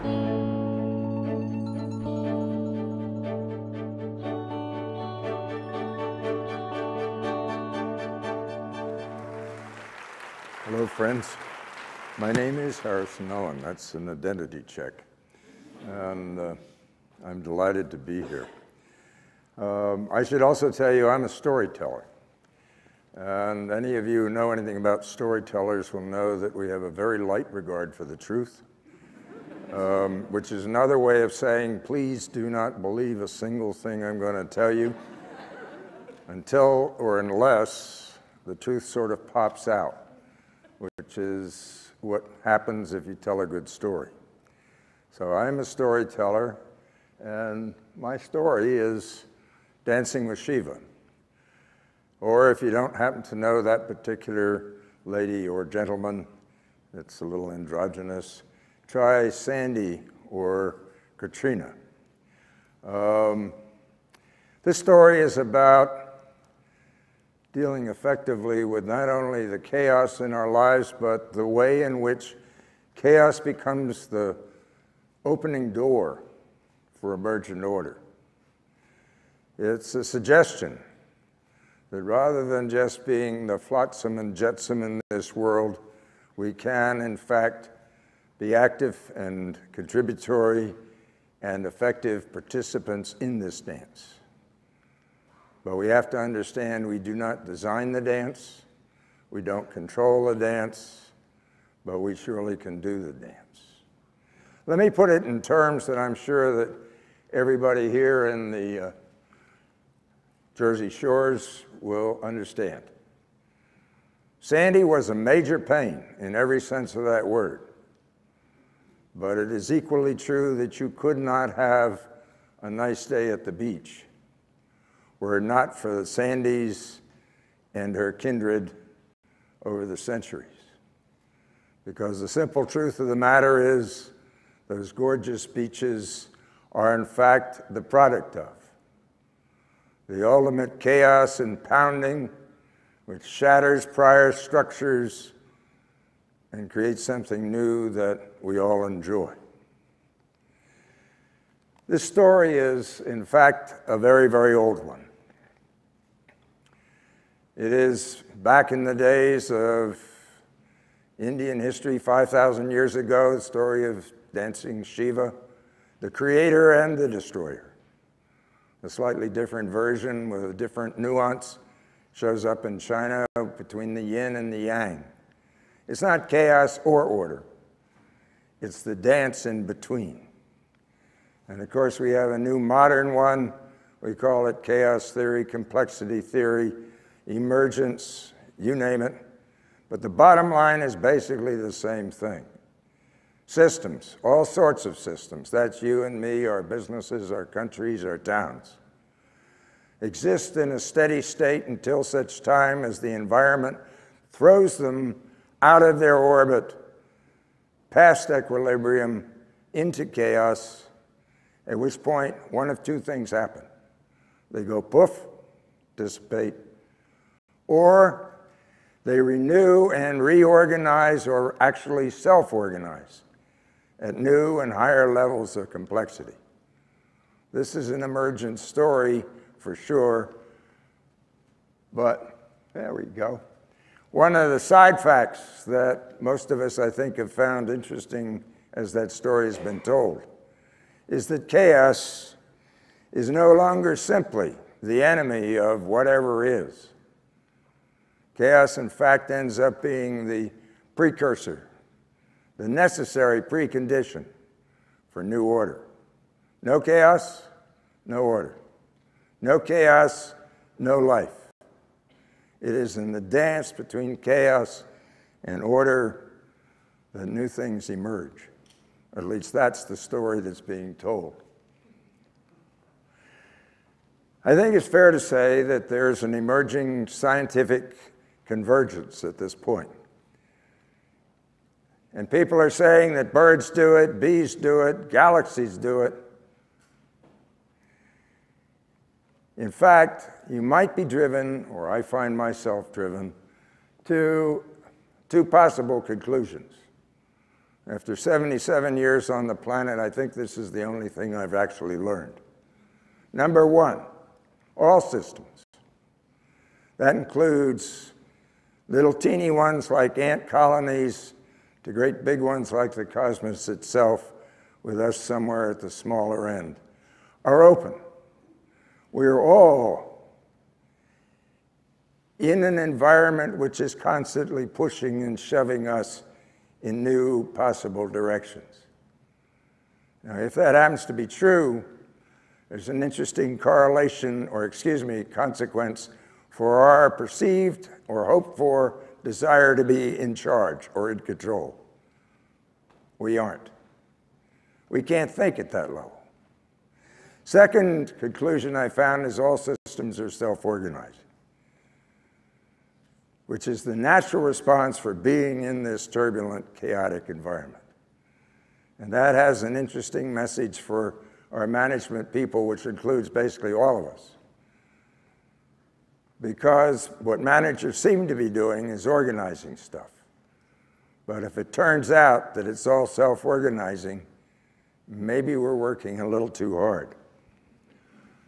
Hello, friends. My name is Harrion Owen. That's an identity check. And I'm delighted to be here. I should also tell you I'm a storyteller. And any of you who know anything about storytellers will know that we have a very light regard for the truth, which is another way of saying, please do not believe a single thing I'm going to tell you until or unless the truth sort of pops out, which is what happens if you tell a good story. So I'm a storyteller, and my story is Dancing with Shiva. Or if you don't happen to know that particular lady or gentleman, it's a little androgynous, try Sandy or Katrina. This story is about dealing effectively with not only the chaos in our lives, but the way in which chaos becomes the opening door for emergent order. It's a suggestion that rather than just being the flotsam and jetsam in this world, we can, in fact, be active and contributory and effective participants in this dance. But we have to understand we do not design the dance, we don't control the dance, but we surely can do the dance. Let me put it in terms that I'm sure that everybody here in the Jersey Shores will understand. Sandy was a major pain in every sense of that word. But it is equally true that you could not have a nice day at the beach were it not for the Sandys and her kindred over the centuries. Because the simple truth of the matter is those gorgeous beaches are in fact the product of the ultimate chaos and pounding which shatters prior structures and creates something new that we all enjoy. This story is, in fact, a very, very old one. It is back in the days of Indian history, 5,000 years ago, the story of dancing Shiva, the creator and the destroyer. A slightly different version with a different nuance shows up in China between the yin and the yang. It's not chaos or order. It's the dance in between. And of course, we have a new modern one. We call it chaos theory, complexity theory, emergence, you name it. But the bottom line is basically the same thing. Systems, all sorts of systems, that's you and me, our businesses, our countries, our towns, exist in a steady state until such time as the environment throws them out of their orbit, past equilibrium, into chaos, at which point one of two things happen. They go poof, dissipate, or they renew and reorganize or actually self-organize at new and higher levels of complexity. This is an emergent story for sure, but there we go. One of the side facts that most of us, I think, have found interesting as that story has been told is that chaos is no longer simply the enemy of whatever is. Chaos, in fact, ends up being the precursor, the necessary precondition for new order. No chaos, no order. No chaos, no life. It is in the dance between chaos and order that new things emerge. Or at least that's the story that's being told. I think it's fair to say that there's an emerging scientific convergence at this point. And people are saying that birds do it, bees do it, galaxies do it. In fact, you might be driven, or I find myself driven, to two possible conclusions. After 77 years on the planet, I think this is the only thing I've actually learned. Number one, all systems. That includes little teeny ones like ant colonies to great big ones like the cosmos itself, with us somewhere at the smaller end, are open. We're all in an environment which is constantly pushing and shoving us in new possible directions. Now, if that happens to be true, there's an interesting correlation, or consequence for our perceived or hoped for desire to be in charge or in control. We aren't. We can't think at that level. Second conclusion I found is all systems are self-organizing, which is the natural response for being in this turbulent, chaotic environment. And that has an interesting message for our management people, which includes basically all of us. Because what managers seem to be doing is organizing stuff. But if it turns out that it's all self-organizing, maybe we're working a little too hard.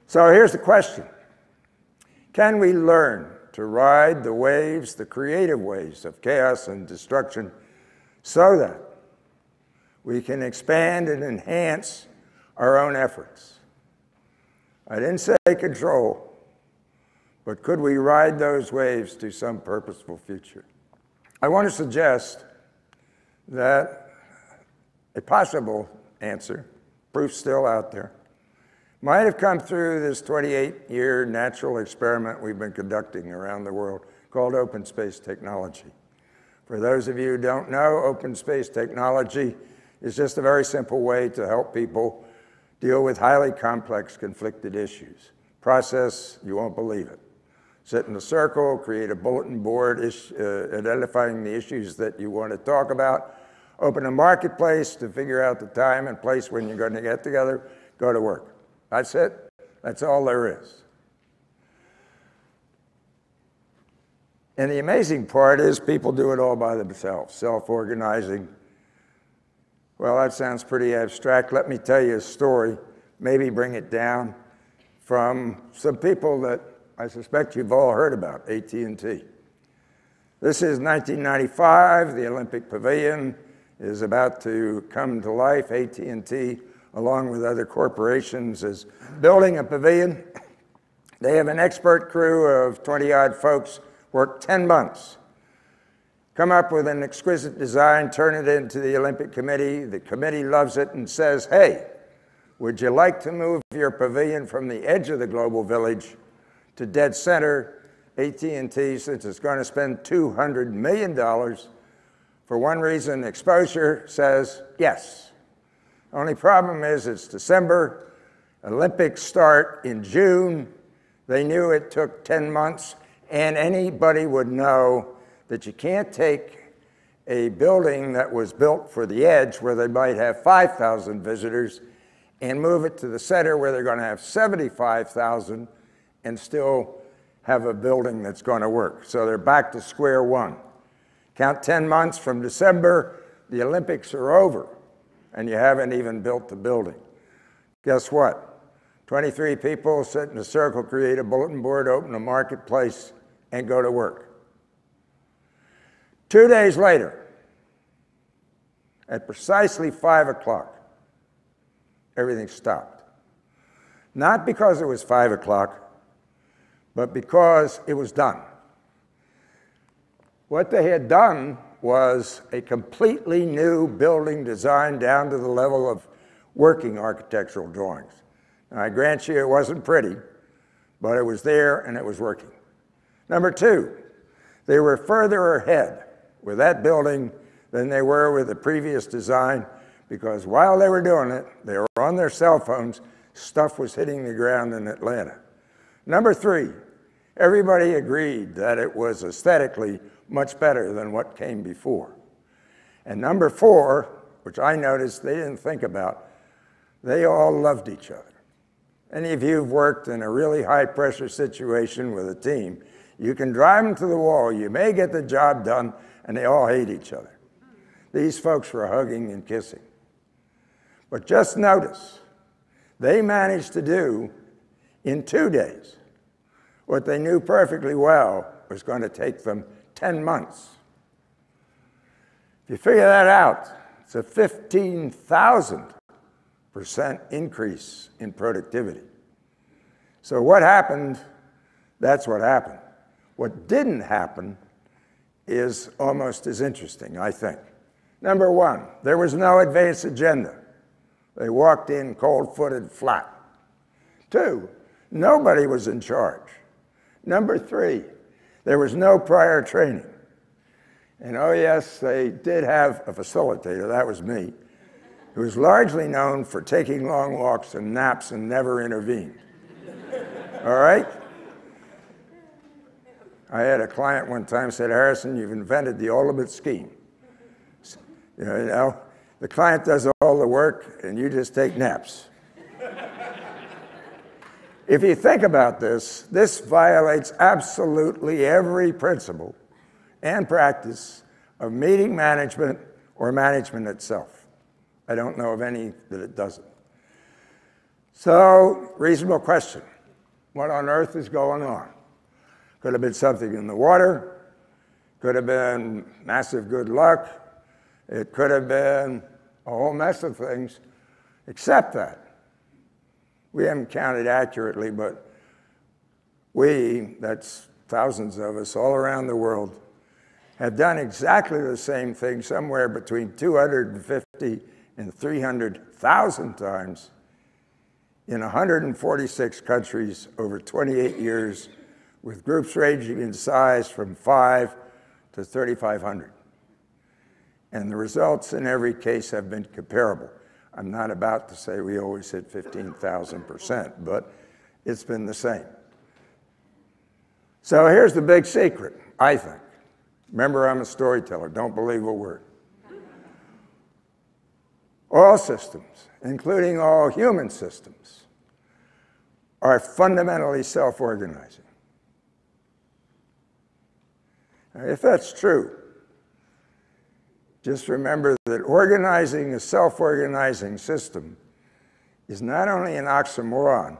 So here's the question. Can we learn to ride the waves, the creative waves of chaos and destruction, so that we can expand and enhance our own efforts? I didn't say control, but could we ride those waves to some purposeful future? I want to suggest that a possible answer, proof still out there, might have come through this 28-year natural experiment we've been conducting around the world called open space technology. For those of you who don't know, open space technology is just a very simple way to help people deal with highly complex, conflicted issues. Process, you won't believe it. Sit in a circle, create a bulletin board identifying the issues that you want to talk about, open a marketplace to figure out the time and place when you're going to get together, go to work. That's it. That's all there is. And the amazing part is people do it all by themselves, self-organizing. Well, that sounds pretty abstract. Let me tell you a story, maybe bring it down from some people that I suspect you've all heard about, AT&T. This is 1995. The Olympic Pavilion is about to come to life. AT&T, along with other corporations, is building a pavilion. They have an expert crew of 20-odd folks, work 10 months, come up with an exquisite design, turn it into the Olympic Committee. The committee loves it and says, hey, would you like to move your pavilion from the edge of the global village to dead center? AT&T, since it's going to spend $200 million for one reason, exposure, says yes. Only problem is it's December, Olympics start in June. They knew it took 10 months, and anybody would know that you can't take a building that was built for the edge where they might have 5,000 visitors and move it to the center where they're going to have 75,000 and still have a building that's going to work. So they're back to square one. Count 10 months from December, the Olympics are over, and you haven't even built the building. Guess what? 23 people sit in a circle, create a bulletin board, open a marketplace, and go to work. 2 days later, at precisely 5 o'clock, everything stopped. Not because it was 5 o'clock, but because it was done. What they had done was a completely new building design down to the level of working architectural drawings. Now, I grant you it wasn't pretty, but it was there and it was working. Number two, they were further ahead with that building than they were with the previous design, because while they were doing it, they were on their cell phones, stuff was hitting the ground in Atlanta. Number three, everybody agreed that it was aesthetically much better than what came before. And number four, which I noticed they didn't think about, they all loved each other. Any of you who've worked in a really high-pressure situation with a team, you can drive them to the wall. You may get the job done, and they all hate each other. These folks were hugging and kissing. But just notice, they managed to do in 2 days what they knew perfectly well was going to take them 10 months. If you figure that out, it's a 15,000% increase in productivity. So what happened? That's what happened. What didn't happen is almost as interesting, I think. Number one, there was no advanced agenda. They walked in cold-footed flat. 2, nobody was in charge. Number 3, there was no prior training. And oh yes, they did have a facilitator, that was me, who was largely known for taking long walks and naps and never intervened. All right? I had a client one time said, Harrison, you've invented the ultimate scheme. You know, the client does all the work and you just take naps. If you think about this, this violates absolutely every principle and practice of meeting management or management itself. I don't know of any that it doesn't. So, reasonable question. What on earth is going on? Could have been something in the water. Could have been massive good luck. It could have been a whole mess of things, except that. We haven't counted accurately, but we, that's thousands of us all around the world, have done exactly the same thing somewhere between 250 and 300,000 times in 146 countries over 28 years, with groups ranging in size from 5 to 3,500. And the results in every case have been comparable. I'm not about to say we always hit 15,000%, but it's been the same. So here's the big secret, I think. Remember, I'm a storyteller. Don't believe a word. All systems, including all human systems, are fundamentally self-organizing. Now, if that's true, just remember that organizing a self-organizing system is not only an oxymoron,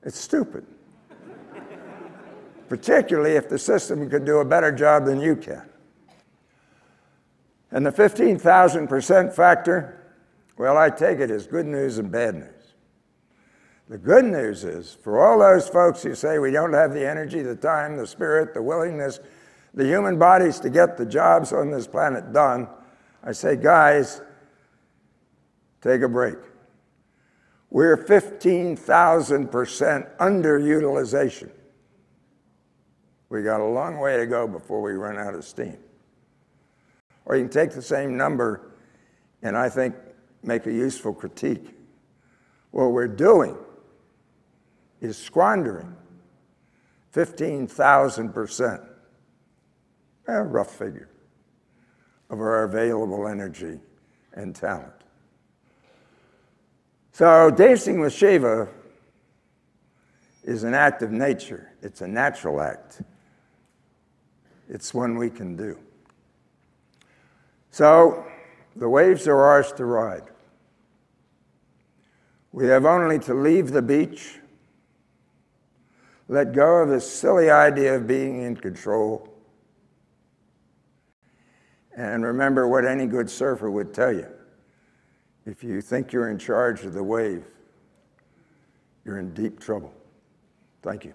it's stupid. Particularly if the system could do a better job than you can. And the 15,000% factor, well, I take it as good news and bad news. The good news is, for all those folks who say we don't have the energy, the time, the spirit, the willingness, the human bodies to get the jobs on this planet done, I say, guys, take a break. We're 15,000% underutilization. We got a long way to go before we run out of steam. Or you can take the same number and I think make a useful critique. What we're doing is squandering 15,000%, a rough figure, of our available energy and talent. So dancing with Shiva is an act of nature. It's a natural act. It's one we can do. So the waves are ours to ride. We have only to leave the beach, let go of this silly idea of being in control, and remember what any good surfer would tell you. If you think you're in charge of the wave, you're in deep trouble. Thank you.